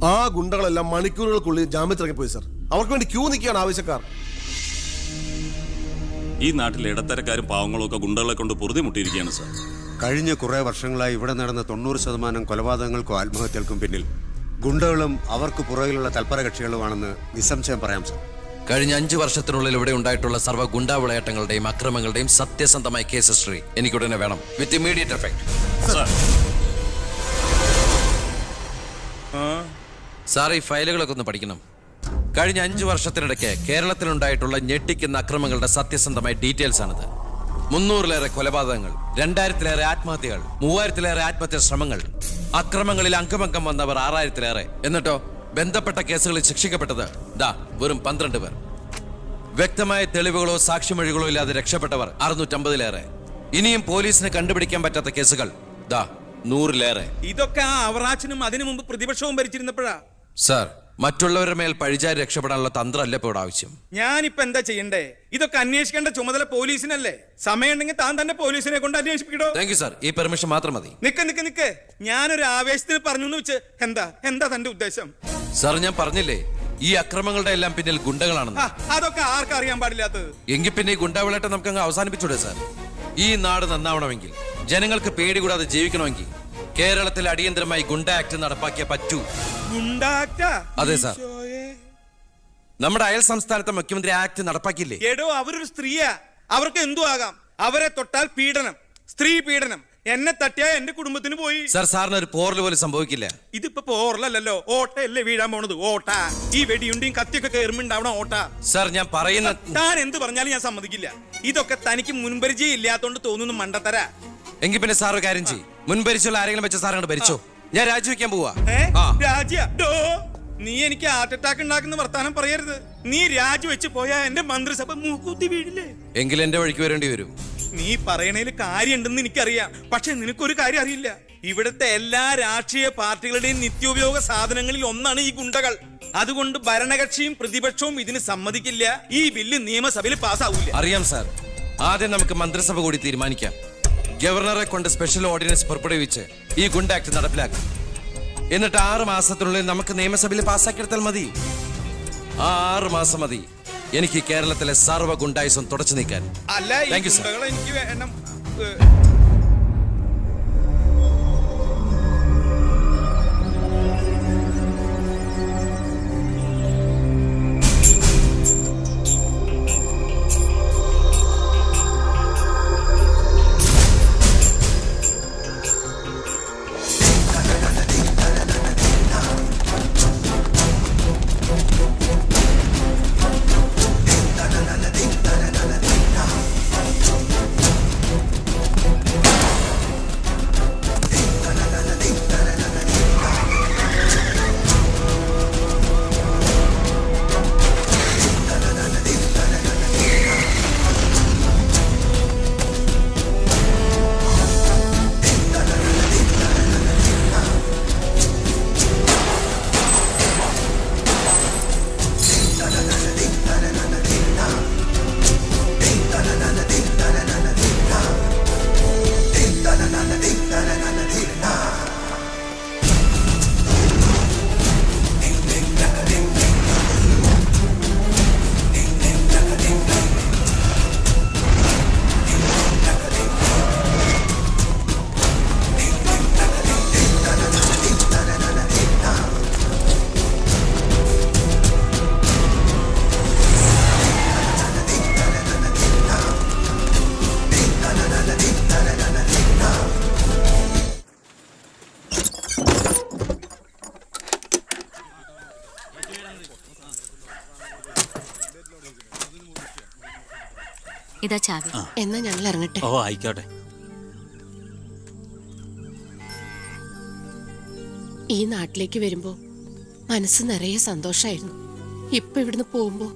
ആ ഗുണ്ടകളെല്ലാം മണിക്കൂറുകൾക്കുള്ളിൽ ജാമ്യത്തിറങ്ങിപ്പോയി സർ. അവർക്ക് വേണ്ടി ക്യൂ നിൽക്കുകയാണ് ആവശ്യക്കാർ. ഈ നാട്ടിലെ ഇടത്തരക്കാരും പാവങ്ങളും ഒക്കെ ഗുണ്ടകളെ കൊണ്ട് പൊറുതിമുട്ടിയിരിക്കുകയാണ് സർ. കഴിഞ്ഞ കുറേ വർഷങ്ങളായി ഇവിടെ നടന്ന 90% കൊലപാതകങ്ങൾക്കും ആത്മഹത്യകൾക്കും പിന്നിൽ ഗുണ്ടകളും അവർക്ക് പുറകിലുള്ള തൽപര കക്ഷികളുമാണെന്ന് നിസ്സംശയം പറയാം സർ. കഴിഞ്ഞ 5 വർഷത്തിനുള്ളിൽ ഇവിടെ ഉണ്ടായിട്ടുള്ള സർവ്വ ഗുണ്ടാ വിളയാട്ടങ്ങളുടെയും അക്രമങ്ങളുടെയും സത്യസന്ധമായ കേസ് ഹിസ്റ്ററി എനിക്കുടനെ വേണം, വിത്ത് ഇമ്മീഡിയറ്റ് എഫക്ട്. സാർ, ഈ ഫയലുകളൊക്കെ ഒന്ന് പഠിക്കണം. കഴിഞ്ഞ 5 വർഷത്തിനിടയ്ക്ക് കേരളത്തിലുണ്ടായിട്ടുള്ള ഞെട്ടിക്കുന്ന അക്രമങ്ങളുടെ സത്യസന്ധമായ ഡീറ്റെയിൽസ് ആണിത്. 300-ലേറെ കൊലപാതകങ്ങൾ, 2000-ലേറെ ആത്മഹത്യകൾ, 3000-ലേറെ ആത്മഹത്യാ ശ്രമങ്ങൾ, അക്രമങ്ങളിൽ അംഗമംഗം വന്നവർ 6000-ലേറെ. എന്നിട്ടോ ബന്ധപ്പെട്ട കേസുകളിൽ ശിക്ഷിക്കപ്പെട്ടത് വെറും 12 പേർ. വ്യക്തമായ തെളിവുകളോ സാക്ഷിമൊഴികളോ ഇല്ലാതെ രക്ഷപ്പെട്ടവർ 650-ലേറെ. ഇനിയും പോലീസിന് കണ്ടുപിടിക്കാൻ പറ്റാത്ത കേസുകൾ 100-ലേറെ. ഇതൊക്കെ ആ അവറാച്ചനും അതിനു മുമ്പ് പ്രതിപക്ഷവും ഭരിച്ചിരുന്നപ്പോഴാ. സാർ, മറ്റുള്ളവരുടെ മേൽ പഴിചാരി രക്ഷപ്പെടാനുള്ള തന്ത്രമല്ല ഇപ്പോൾ ആവശ്യം. ഞാനിപ്പോ എന്താ ചെയ്യണ്ടേ? ഇതൊക്കെ അന്വേഷിക്കേണ്ട ചുമതല പോലീസിനല്ലേ? സമയമുണ്ടെങ്കിൽ താൻ തന്നെ പോലീസിനെ കൊണ്ട് അന്വേഷിപ്പിക്കടോ. താങ്ക് യു സാർ, ഈ പെർമിഷൻ മാത്രം മതി. നിക്ക് ഞാനൊരു ആവേശത്തിന് പറഞ്ഞു വെച്ച് എന്താ തന്റെ ഉദ്ദേശം? സാർ, ഞാൻ പറഞ്ഞില്ലേ ഈ അക്രമങ്ങളുടെ എല്ലാം പിന്നിൽ ഗുണ്ടകളാണെന്ന്. അതൊക്കെ ആർക്കറിയാൻ പാടില്ലാത്തത്? എങ്കിൽ പിന്നെ ഈ ഗുണ്ടാവിളാട്ടം നമുക്ക് അങ്ങ് അവസാനിപ്പിച്ചൂടെ സാർ? ഈ നാട് നന്നാവണമെങ്കിൽ, ജനങ്ങൾക്ക് പേടി കൂടാതെ ജീവിക്കണമെങ്കിൽ കേരളത്തിൽ അടിയന്തരമായി ഗുണ്ട ആക്ട് നടപ്പാക്കിയേ പറ്റൂ. അതെ സാർ, നമ്മുടെ അയൽ സംസ്ഥാനത്തെ മുഖ്യമന്ത്രി ആക്ട് നടപ്പാക്കിയില്ലേ? എടോ, അവരൊരു സ്ത്രീയാ, അവർക്ക് എന്തു ആകാം. അവരെ തൊട്ടാൽ പീഡനം, സ്ത്രീ പീഡനം. എന്നെ തട്ടിയാ എന്റെ കുടുംബത്തിന് പോയി. സാർ, സാറിന് ഒരു പോറൽ പോലും സംഭവിക്കില്ല. ഇതിപ്പോ പോറലല്ലോ, ഓട്ടയല്ലേ വീഴാൻ പോണത്. ഓട്ട ഈ വെടിയുണ്ടിയും കത്തിയൊക്കെ കയറുമ്പോണ്ടാവണം ഓട്ട. സാർ, ഞാൻ പറയുന്ന താൻ എന്ത് പറഞ്ഞാലും ഞാൻ സമ്മതിക്കില്ല. ഇതൊക്കെ തനിക്ക് മുൻപരിചയം ഇല്ലാത്തോണ്ട് തോന്നുന്നു മണ്ടത്തര. എങ്കിൽ പിന്നെ സാർ ഒരു കാര്യം ചെയ്യും, മുൻപരിച്ചുള്ള ആരെങ്കിലും വെച്ച സാർ അങ്ങോട്ട് ഭരിച്ചോ. ഞാൻ രാജിവെക്കാൻ പോവാ. നീ എനിക്ക് ഹാർട്ട് അറ്റാക്ക് ഉണ്ടാക്കുന്ന വർത്താനം പറയരുത്. നീ രാജിവെച്ച് പോയാ എന്റെ മന്ത്രിസഭ മൂക്കൂത്തി വീഴില്ലേ? എങ്കിൽ എന്റെ വഴിക്ക് വരേണ്ടി വരും. നീ പറയണേല് കാര്യമുണ്ടെന്ന് എനിക്കറിയാം, പക്ഷെ നിനക്കൊരു കാര്യം അറിയില്ല. ഇവിടുത്തെ എല്ലാ രാഷ്ട്രീയ പാർട്ടികളുടെയും നിത്യോപയോഗ സാധനങ്ങളിൽ ഒന്നാണ് ഈ ഗുണ്ടകൾ. അതുകൊണ്ട് ഭരണകക്ഷിയും പ്രതിപക്ഷവും ഇതിന് സമ്മതിക്കില്ല. ഈ ബില്ല് നിയമസഭയിൽ പാസ്സാവൂല. അറിയാം സാർ, ആദ്യം നമുക്ക് മന്ത്രിസഭ കൂടി തീരുമാനിക്കാം. ഗവർണറെ കൊണ്ട് സ്പെഷ്യൽ ഓർഡിനൻസ് പുറപ്പെടുവിച്ച് ഈ ഗുണ്ട ആക്ട് നടപ്പിലാക്കാം. എന്നിട്ട് 6 മാസത്തിനുള്ളിൽ നമുക്ക് നിയമസഭയിൽ പാസ്സാക്കിയെടുത്താൽ മതി. 6 മാസം മതി എനിക്ക് കേരളത്തിലെ സർവ്വ ഗുണ്ടായുസം തുടച്ചു നീക്കാൻ. അല്ല, ഈ ഗുണ്ടകളെ എനിക്ക് വേണം. ഇതാ ചാവി. എന്നാ ഞങ്ങൾ ഇറങ്ങട്ടെ. ഓ ആയിക്കോട്ടെ. ഈ നാട്ടിലേക്ക് വരുമ്പോ മനസ്സ് നിറയെ സന്തോഷായിരുന്നു. ഇപ്പൊ ഇവിടുന്ന് പോകുമ്പോ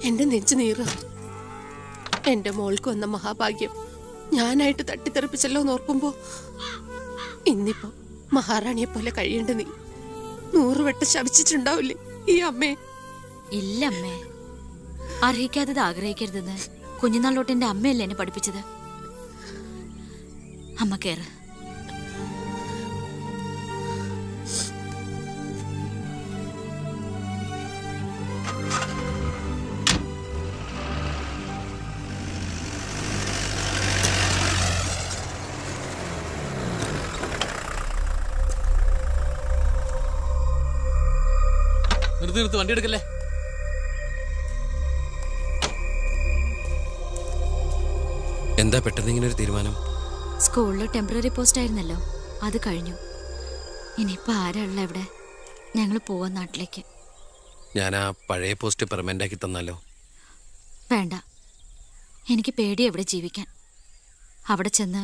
എന്റെ നെഞ്ചു നീറ. എന്റെ മോൾക്ക് വന്ന മഹാഭാഗ്യം ഞാനായിട്ട് തട്ടിത്തെറിപ്പിച്ചല്ലോ എന്നോർക്കുമ്പോ ഇന്നിപ്പോ മഹാറാണിയെ പോലെ കഴിയേണ്ട നീ 100 വട്ടം ശപിച്ചിട്ടുണ്ടാവില്ലേ ഈ അമ്മേ? ഇല്ല അമ്മേ, അർഹിക്കാത്തത് ആഗ്രഹിക്കരുതെന്ന് കുഞ്ഞുനാളോട്ട് എന്റെ അമ്മയല്ലേ എന്നെ പഠിപ്പിച്ചത്. അമ്മ കേറ്. നിർത്ത് വണ്ടി എടുക്കല്ലേ. എന്താ പെട്ടെന്ന് ഇങ്ങനെ ഒരു തീരുമാനം? സ്കൂളിൽ ടെമ്പററി പോസ്റ്റ് ആയിരുന്നല്ലോ, അത് കഴിഞ്ഞു. ഇനിയിപ്പോ ആരാ ഉള്ള ഇവിടെ? ഞങ്ങൾ പോവാൻ നാട്ടിലേക്ക്. ഞാൻ ആ പഴയ പോസ്റ്റ് പെർമനന്റ് ആക്കി തന്നാലോ? വേണ്ട, എനിക്ക് പേടി എവിടെ ജീവിക്കാൻ. അവിടെ ചെന്ന്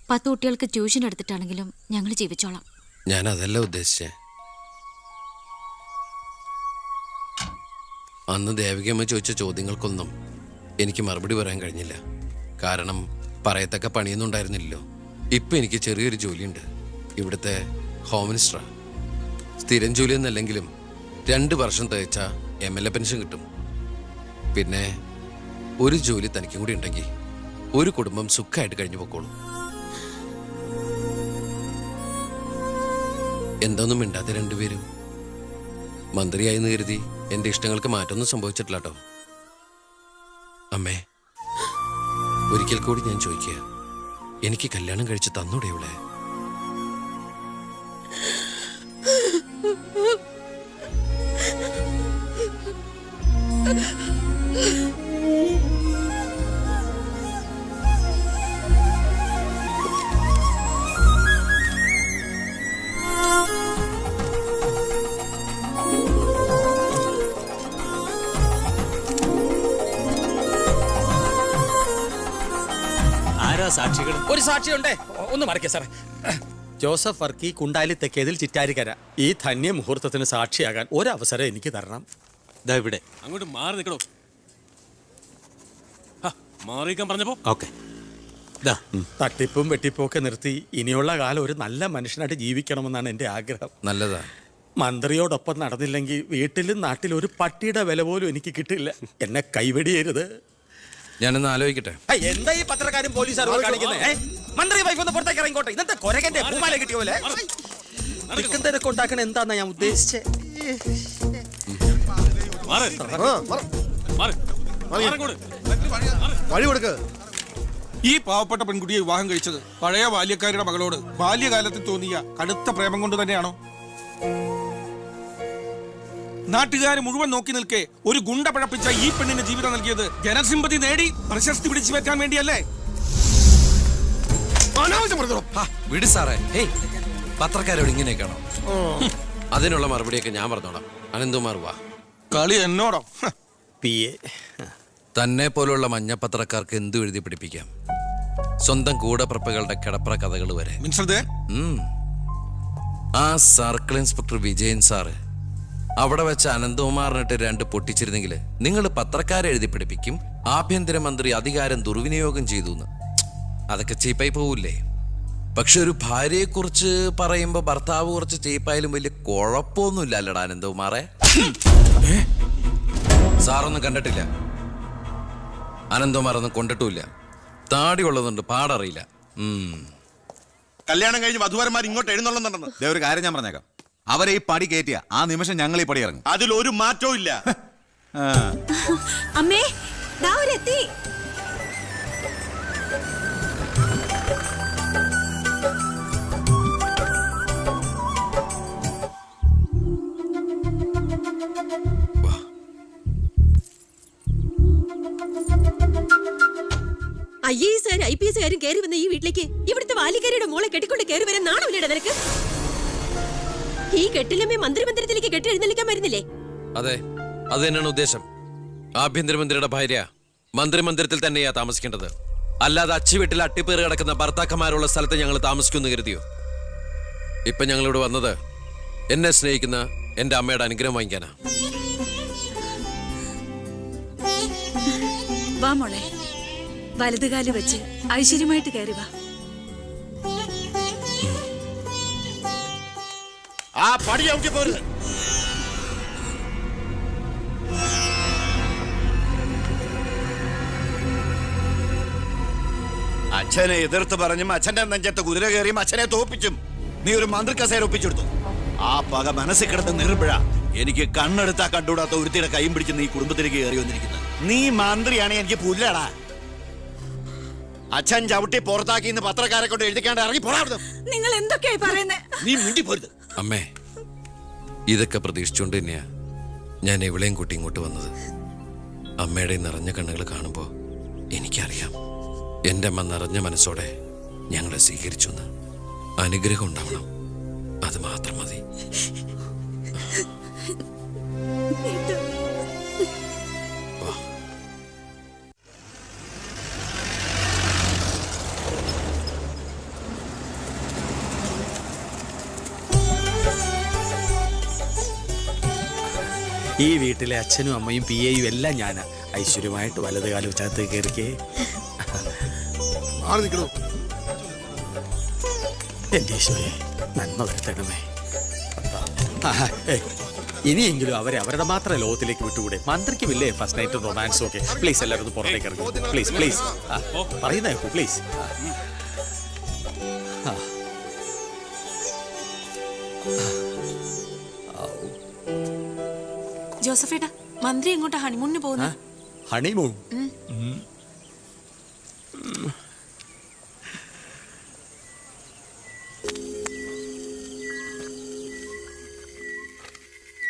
10 കുട്ടികൾക്ക് ട്യൂഷൻ എടുത്തിട്ടാണെങ്കിലും ഞങ്ങൾ ജീവിച്ചോളാം. ഞാൻ അതല്ല ഉദ്ദേശിച്ചേ. അന്ന് ദേവികമ്മ ചോദിച്ച ചോദ്യങ്ങൾക്കൊന്നും എനിക്ക് മറുപടി പറയാൻ കഴിഞ്ഞില്ല. കാരണം പറയത്തക്ക പണിയൊന്നും ഉണ്ടായിരുന്നില്ലല്ലോ. ഇപ്പം എനിക്ക് ചെറിയൊരു ജോലിയുണ്ട്, ഇവിടുത്തെ ഹോം മിനിസ്റ്ററാ. സ്ഥിരം ജോലിയൊന്നല്ലെങ്കിലും 2 വർഷം തികച്ച MLA പെൻഷൻ കിട്ടും. പിന്നെ ഒരു ജോലി തനിക്കും കൂടി ഉണ്ടെങ്കിൽ ഒരു കുടുംബം സുഖമായിട്ട് കഴിഞ്ഞു പോക്കോളും. എന്തൊന്നും മിണ്ടാതെ രണ്ടുപേരും. മന്ത്രിയായെന്ന് കരുതി എൻ്റെ ഇഷ്ടങ്ങൾക്ക് മാറ്റമൊന്നും സംഭവിച്ചിട്ടില്ല കേട്ടോ. അമ്മേ, ഒരിക്കൽ കൂടി ഞാൻ ചോദിക്കുക, എനിക്ക് കല്യാണം കഴിച്ച് തന്നൂടെ ഇവിടെ? ആരാ സാക്ഷികൾ? ഒരു സാക്ഷിയുണ്ടേ, ഒന്ന് മറിക്ക സാറേ. ജോസഫ് വർക്കി, കുണ്ടാലി തെക്കേതിൽ, ചിറ്റാരിക്കര. ഈ ധന്യ മുഹൂർത്തത്തിന് സാക്ഷിയാകാൻ ഒരവസരം എനിക്ക് തരണം. ദാ ഇവിടെ. അങ്ങോട്ട് മാറി നിൽക്കണോ? മാറിയിക്കാൻ പറഞ്ഞപ്പോ ഓക്കെ. തട്ടിപ്പും വെട്ടിപ്പും ഒക്കെ നിർത്തി ഇനിയുള്ള കാലം ഒരു നല്ല മനുഷ്യനായിട്ട് ജീവിക്കണമെന്നാണ് എൻ്റെ ആഗ്രഹം. നല്ലതാ. മന്ത്രിയോടൊപ്പം നടന്നില്ലെങ്കിൽ വീട്ടിലും നാട്ടിലും ഒരു പട്ടിയുടെ വില പോലും എനിക്ക് കിട്ടില്ല. എന്നെ കൈവെടിയരുത്. ഞാനൊന്ന് ആലോചിക്കട്ടെ. എന്താ ഈ പത്രക്കാരും പോലീസുകാരും കാണിക്കുന്നത്? മന്ത്രി വൈഫ് ഒന്ന് പുറത്തേക്ക് ഇറങ്ങിക്കോട്ടെ. ഇന്നത്തെ കൊരകന്റെ പൂമാല കിട്ടിയ പോലെ തിക്കും തിരക്ക് ഉണ്ടാക്കണ എന്താന്നാ ഞാൻ ഉദ്ദേശിച്ചേ. വഴി കൊടുക്ക്. ഈ പാവപ്പെട്ട പെൺകുട്ടിയെ വിവാഹം കഴിച്ചത് പഴയ ബാല്യക്കാരുടെ മകളോട് ബാല്യകാലത്തിൽ തോന്നിയ കടുത്ത പ്രേമം കൊണ്ട് തന്നെയാണോ? നാട്ടുകാർ മുഴുവൻ നോക്കി നിൽക്കെ ഒരു ഗുണ്ട പഴപ്പിച്ച ഈ പെണ്ണിന് ജീവിതം നൽകിയത് ജനസിമ്പതി നേടി പ്രശസ്തി പിടിച്ചു വെക്കാൻ വേണ്ടിയല്ലേ? വിട് സാറേ. പത്രക്കാരോട് ഇങ്ങനെയൊക്കെയാണോ? അതിനുള്ള മറുപടിയൊക്കെ ഞാൻ പറഞ്ഞോളാം. അനന്തുമാർ വാ. കളി എന്നോടോ? തന്നെ പോലുള്ള മഞ്ഞപ്പത്രക്കാർക്ക് എന്തു എഴുതി പിടിപ്പിക്കാം. സ്വന്തം കൂടപ്പിറപ്പുകളുടെ കിടപ്പറ കഥകൾ വരെ. ആ സർക്കിൾ ഇൻസ്പെക്ടർ വിജയൻ സാറ് അവിടെ വെച്ച് അനന്തകുമാറിനിട്ട് 2 പൊട്ടിച്ചിരുന്നെങ്കിൽ നിങ്ങൾ പത്രക്കാരെ എഴുതി പിടിപ്പിക്കും ആഭ്യന്തരമന്ത്രി അധികാരം ദുർവിനിയോഗം ചെയ്തു എന്ന്. അതൊക്കെ ചീപ്പായി പോവില്ലേ? പക്ഷെ ഒരു ഭാര്യയെക്കുറിച്ച് പറയുമ്പോൾ ഭർത്താവ് കുറച്ച് ചീപ്പായാലും വലിയ കുഴപ്പമൊന്നുമില്ല അല്ലടാ അനന്തകുമാറെ. സാറൊന്നും കണ്ടിട്ടില്ല, അനന്തകുമാറൊന്നും കൊണ്ടിട്ടുമില്ല. താടി ഉള്ളതുകൊണ്ട് പാടറിയില്ല. കല്യാണം കഴിഞ്ഞ് വധുവരന്മാർ ഇങ്ങോട്ട് എഴുന്നള്ളുന്നുണ്ടെന്ന്. ഒരു കാര്യം ഞാൻ പറഞ്ഞേക്കാം, അവരെ ഈ പടി കയറ്റിയ ആ നിമിഷം ഞങ്ങൾ ഈ പടി ഇറങ്ങും. അതിലൊരു മാറ്റവും ഇല്ല. അമ്മേ, ദാ അവരെത്തി. IAS IPS കയറി വന്ന ഈ വീട്ടിലേക്ക് ഇവിടുത്തെ വാലിക്കാരിയുടെ മോളെ കെട്ടിക്കൊണ്ട് കയറി വരാൻ നാണമില്ലേടാ നിനക്ക്? ഈ കെട്ടിലമ്മേ മന്ത്രിമന്ദിരത്തിലേക്ക് കെട്ടി എഴുന്നള്ളിക്കാൻ വരുന്നില്ലേ? അതെ, അത് തന്നെയാണ് ഉദ്ദേശം. ആഭ്യന്തരമന്ത്രിയുടെ ഭാര്യ മന്ത്രിമന്ദിരത്തിൽ തന്നെയാ താമസിക്കേണ്ടത്. അല്ലാതെ അച്ചുവീട്ടിൽ അട്ടിപ്പേറ് കിടക്കുന്ന ഭർത്താക്കന്മാരുള്ള സ്ഥലത്ത് ഞങ്ങൾ താമസിക്കുമെന്ന് കരുതിയോ? ഇപ്പൊ ഞങ്ങളിവിടെ വന്നത് എന്നെ സ്നേഹിക്കുന്ന എന്റെ അമ്മയുടെ അനുഗ്രഹം വാങ്ങിക്കാനാ. വാ മോളെ, വലതുകാല് വെച്ച് ഐശ്വര്യമായിട്ട് കയറി വാ. ആ പടി ഔട്ടി പോരുത്. അച്ഛനെ എതിർത്ത് പറഞ്ഞും അച്ഛന്റെ നെഞ്ചത്ത് കുതിര കയറിയും അച്ഛനെ തോപ്പിച്ചും നീ ഒരു മന്ത്രി കസേര ഒപ്പിച്ചെടുത്തു. ആ പക മനസ്സിൽ കിടന്ന് നീറുമ്പോഴാ എനിക്ക് കണ്ണെടുത്താ കണ്ടുകൂടാത്ത ഒരുത്തിയുടെ കൈയും പിടിച്ച് നീ കുടുംബത്തിലേക്ക് കയറി വന്നിരിക്കുന്നത്. നീ മന്ത്രിയാണ്, എനിക്ക് പുല്ലടാ. അച്ഛൻ ചവിട്ടി പുറത്താക്കി പത്രക്കാരെ കൊണ്ട് എഴുതിക്കാണ്ട് ഇറങ്ങി പോരാ. നിങ്ങൾ എന്തൊക്കെയായി പറയുന്നേ? നീ മിണ്ടി പോരുത്. അമ്മേ, ഇതൊക്കെ പ്രതീക്ഷിച്ചുകൊണ്ട് തന്നെയാ ഞാൻ ഇവളെയും കൂട്ടി ഇങ്ങോട്ട് വന്നത്. അമ്മയുടെ നിറഞ്ഞ കണ്ണുകൾ കാണുമ്പോൾ എനിക്കറിയാം എൻ്റെ അമ്മ നിറഞ്ഞ മനസ്സോടെ ഞങ്ങളെ സ്വീകരിച്ചു എന്ന്. അനുഗ്രഹം ഉണ്ടാവണം, അത് മാത്രം മതി. വാ. ഈ വീട്ടിലെ അച്ഛനും അമ്മയും പി എയും എല്ലാം ഞാനാ. ഐശ്വര്യമായിട്ട് വലത് കാലം വെച്ചകത്ത് കയറിക്കേ. ആള് നിൽക്കണോ? എൻ്റെ ഈശോയെ നന്മ വരുത്തണമേ. ഇനിയെങ്കിലും അവരെ അവരുടെ മാത്രം ലോകത്തിലേക്ക് വിട്ടുകൂടെ? മന്ത്രിക്കുമില്ലേ ഫസ്റ്റ് നൈറ്റ് റൊമാൻസും ഒക്കെ? പ്ലീസ് എല്ലാവരും ഒന്ന് പുറത്തേക്ക് ഇറങ്ങും. പ്ലീസ് പ്ലീസ് പറയുന്ന പ്ലീസ്. ജോസഫേട്ടാ, മന്ത്രി എങ്ങോട്ടാ ഹണിമൂണിന് പോകുന്നത്? ഹണിമൂൺ